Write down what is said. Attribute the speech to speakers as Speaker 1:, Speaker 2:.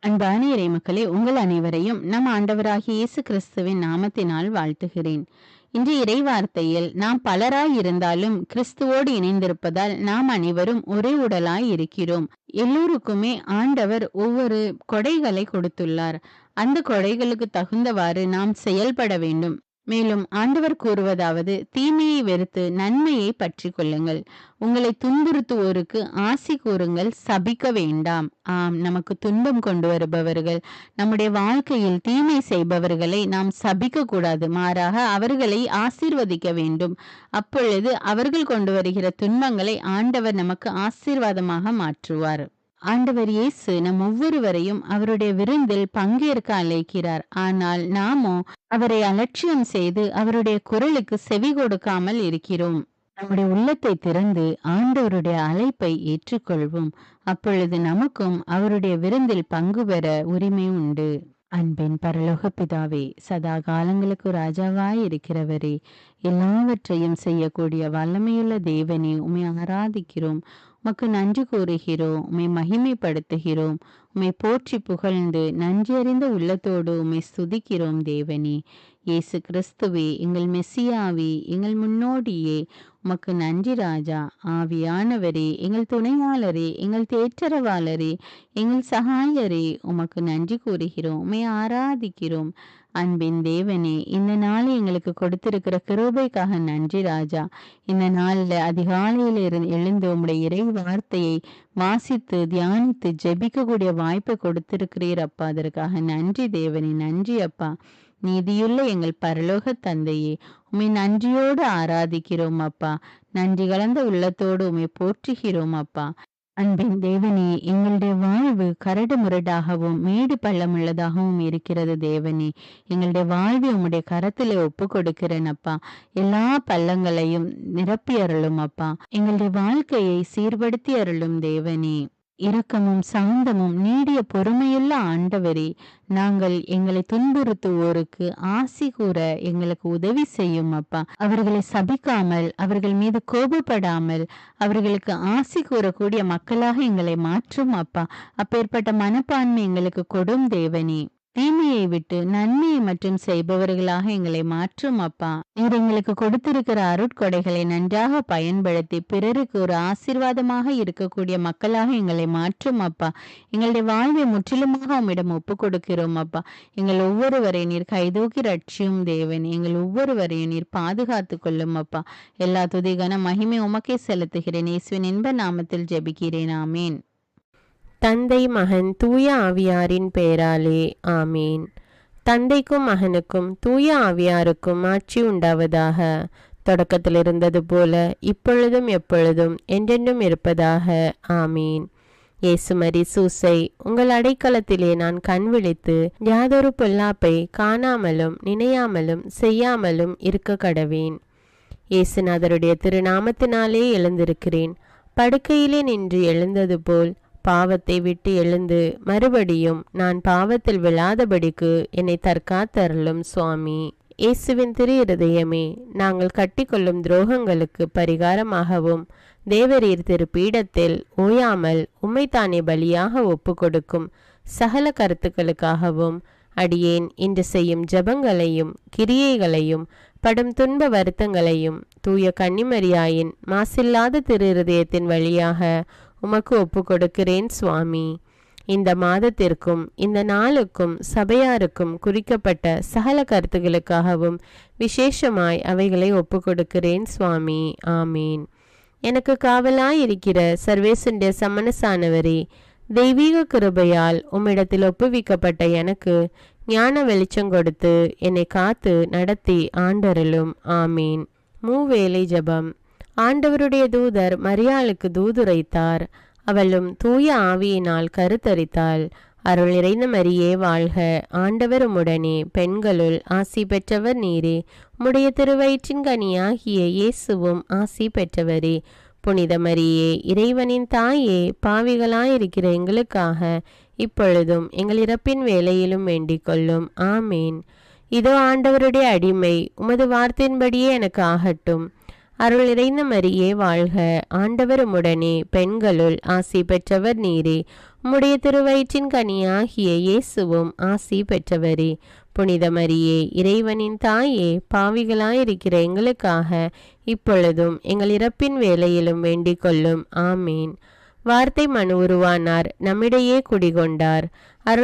Speaker 1: அன்பான இறைமக்களே, உங்கள் அனைவரையும் நம் ஆண்டவராகிய இயேசு கிறிஸ்துவின் நாமத்தினால் வாழ்த்துகிறேன். இன்று இறைவார்த்தையில் நாம் பலராய் இருந்தாலும் கிறிஸ்துவோடு இணைந்திருப்பதால் நாம் அனைவரும் ஒரே உடலாய் இருக்கிறோம். எல்லோருக்குமே ஆண்டவர் ஒவ்வொரு கொடைகளை கொடுத்துள்ளார். அந்த கொடைகளுக்கு தகுந்தவாறு நாம் செயல்பட வேண்டும். மேலும் ஆண்டவர் கூறுவதாவது, தீமையை வெறுத்து நன்மையை பற்றி கொள்ளுங்கள். உங்களை துன்புறுத்துவோருக்கு ஆசி கூறுங்கள், சபிக்க வேண்டாம். ஆம், நமக்கு துன்பம் கொண்டு வருபவர்கள், நம்முடைய வாழ்க்கையில் தீமை செய்பவர்களை நாம் சபிக்க கூடாது. மாறாக அவர்களை ஆசீர்வதிக்க வேண்டும். அப்பொழுது அவர்கள் கொண்டு வருகிற துன்பங்களை ஆண்டவர் நமக்கு ஆசீர்வாதமாக மாற்றுவார். ஆண்டவர் இயேசு நம் ஒவ்வொருவரையும் அவருடைய விருந்தில் பங்கேற்க அழைக்கிறார். ஆனால் நாமோ அவரை அலட்சியம் செய்து அவருடைய குரலுக்கு செவி கொடுக்காமல் இருக்கிறோம். நம்முடைய உள்ளத்தை திறந்து ஆண்டவருடைய அழைப்பை ஏற்றுக்கொள்வோம். அப்பொழுது நமக்கும் அவருடைய விருந்தில் பங்கு பெற உரிமை உண்டு. அன்பின் பரலோக பிதாவே, சதா காலங்களுக்கு ராஜாவாய் இருக்கிறவரே, எல்லாவற்றையும் செய்யக்கூடிய வல்லமையுள்ள தேவனே, உம்மை ஆராதிக்கிறோம். உமக்கு நன்றி கூறுகிறோம், உம்மை மகிமைப்படுத்துகிறோம். உம்மை போற்றி புகழ்ந்து நன்றியறிந்த உள்ளத்தோடு உம்மை ஸ்துதிக்கிறோம் தேவனே. இயேசு கிறிஸ்துவே, எங்கள் மெசியாவே, எங்கள் முன்னோடியே, உமக்கு நன்றி ராஜா. ஆவியானவரே, எங்கள் துணையாளரே, எங்கள் தேற்றரவாளரே, எங்கள் சகாயரே, உமக்கு நன்றி கூறுகிறோம், உம்மை ஆராதிக்கிறோம். அன்பின் தேவனே, இந்த நாளை எங்களுக்கு கொடுத்திருக்கிற கிருபைக்காக நன்றி ராஜா. இந்த நாளில் அதிகாலையில் எழுந்து உம்முடைய இறை வார்த்தையை வாசித்து தியானித்து ஜெபிக்கக்கூடிய வாய்ப்பை கொடுத்திருக்கிறீர் அப்பா. அதற்காக நன்றி தேவனே, நன்றி அப்பா. நீதியுள்ள எங்கள் பரலோக தந்தையே, உம்மை நன்றியோடு ஆராதிக்கிறோம் அப்பா. நன்றி கலந்த உள்ளத்தோடு உம்மை போற்றுகிறோம் அப்பா. அன்பின் தேவனே, எங்களுடைய வாழ்வு கரடு முரடாகவும் மேடு பள்ளமுள்ளதாகவும் இருக்கிறது தேவனே. எங்களுடைய வாழ்வை உம்முடைய கரத்திலே ஒப்பு கொடுக்கிறேன் அப்பா. எல்லா பள்ளங்களையும் நிரப்பி அருளும் அப்பா. எங்களுடைய வாழ்க்கையை சீர்படுத்தி அருளும் தேவனே. இரக்கமும் சாந்தமும் நீடிய பொறுமையுள்ள ஆண்டவரே, நாங்கள் எங்களை துன்புறுத்துவோருக்கு ஆசி கூற எங்களுக்கு உதவி செய்யும் அப்பா. அவர்களை சபிக்காமல், அவர்கள் மீது கோபப்படாமல், அவர்களுக்கு ஆசி கூறக்கூடிய மக்களாக எங்களை மாற்றும் அப்பா. அப்பேற்பட்ட மனப்பான்மை எங்களுக்கு கொடும் தேவனே. தீமையை விட்டு நன்மையை மற்றும் செய்பவர்களாக எங்களை மாற்றும் அப்பா. நீர் எங்களுக்கு கொடுத்திருக்கிற அருட்கொடைகளை நன்றாக பயன்படுத்தி பிறருக்கு ஒரு ஆசீர்வாதமாக இருக்கக்கூடிய மக்களாக எங்களை மாற்றும் அப்பா. எங்களுடைய வாழ்வை முற்றிலுமாக உம்மிடம் ஒப்பு கொடுக்கிறோம் அப்பா. எங்கள் ஒவ்வொருவரையும் நீர் கைதூக்கி ரட்சியும் தேவன். எங்கள் ஒவ்வொருவரையும் நீர் பாதுகாத்து கொள்ளும் அப்பா. எல்லா துதிகான மகிமை உமக்கே செலுத்துகிறேன். இயேசுவின் இன்ப நாமத்தில் ஜெபிக்கிறேன். ஆமேன்.
Speaker 2: தந்தை, மகன், தூய ஆவியாரின் பெயராலே ஆமீன். தந்தைக்கும் மகனுக்கும் தூய ஆவியாருக்கும் ஆட்சி உண்டாவதாக. தொடக்கத்தில் இருந்தது போல இப்பொழுதும் எப்பொழுதும் என்றென்றும் இருப்பதாக ஆமீன். இயேசுமரி சூசை, உங்கள் அடைக்கலத்திலே நான் கண் விழித்து யாதொரு பொல்லாப்பை காணாமலும் நினையாமலும் செய்யாமலும் இருக்க கடவேன். இயேசுநாதருடைய திருநாமத்தினாலே எழுந்திருக்கிறேன். படுக்கையிலே நின்று எழுந்தது போல் பாவத்தை விட்டு எழுந்து மறுபடியும் நான் பாவத்தில் விழாதபடிக்கு என்னை தற்காத்தருளும் சுவாமி. இயேசுவின் திரு இருதயமே, நாங்கள் கட்டிக்கொள்ளும் துரோகங்களுக்கு பரிகாரமாகவும் தேவரீர் திரு பீடத்தில் ஓயாமல் உம்மைத்தானே பலியாக ஒப்பு கொடுக்கும் சகல கருத்துக்களுக்காகவும் அடியேன் இன்று செய்யும் ஜபங்களையும் கிரியைகளையும் படும் துன்ப வருத்தங்களையும் தூய கன்னிமரியாயின் மாசில்லாத திரு இருதயத்தின் வழியாக உமக்கு ஒப்பு கொடுக்கிறேன் சுவாமி. இந்த மாதத்திற்கும் இந்த நாளுக்கும் சபையாருக்கும் குறிக்கப்பட்ட சகல கருத்துகளுக்காகவும் விசேஷமாய் அவைகளை ஒப்பு கொடுக்கிறேன் சுவாமி. ஆமீன். எனக்கு காவலாயிருக்கிற சர்வேசுடைய சமனசானவரே, தெய்வீக கிருபையால் உம்மிடத்தில் ஒப்புவிக்கப்பட்ட எனக்கு ஞான வெளிச்சம் கொடுத்து என்னை காத்து நடத்தி ஆண்டருளும். ஆமீன். மூவேளை ஜபம். ஆண்டவருடைய தூதர் மரியாளுக்கு தூதுரைத்தார். அவளும் தூய ஆவியினால் கருத்தரித்தாள். அருள் நிறைந்த மரியே வாழ்க, ஆண்டவர் உம்முடனே, பெண்களுள் ஆசி பெற்றவர் நீரே. உம்முடைய திருவயிற்றின் கனியாகிய இயேசுவும் ஆசி பெற்றவரே. புனித மரியே, இறைவனின் தாயே, பாவிகளாயிருக்கிற எங்களுக்காக இப்பொழுதும் எங்கள் இறப்பின் வேளையிலும் வேண்டிக் கொள்ளும். ஆமேன். இதோ ஆண்டவருடைய அடிமை, உமது வார்த்தையின்படியே எனக்கு ஆகட்டும். அருள் நிறைந்த மரியே வாழ்க, ஆண்டவர் உம்முடனே, பெண்களுள் ஆசி பெற்றவர் நீரே. உம்முடைய திருவயிற்றின் கனியாகிய இயேசுவும் ஆசி பெற்றவரே. புனித மரியே, இறைவனின் தாயே, பாவிகளாயிருக்கிற எங்களுக்காக இப்பொழுதும் எங்கள் இறப்பின் வேளையிலும் வேண்டிக் கொள்ளும். ஆமீன். வார்த்தை மனு உருவானார், நம்மிடையே குடிகொண்டார். அருள்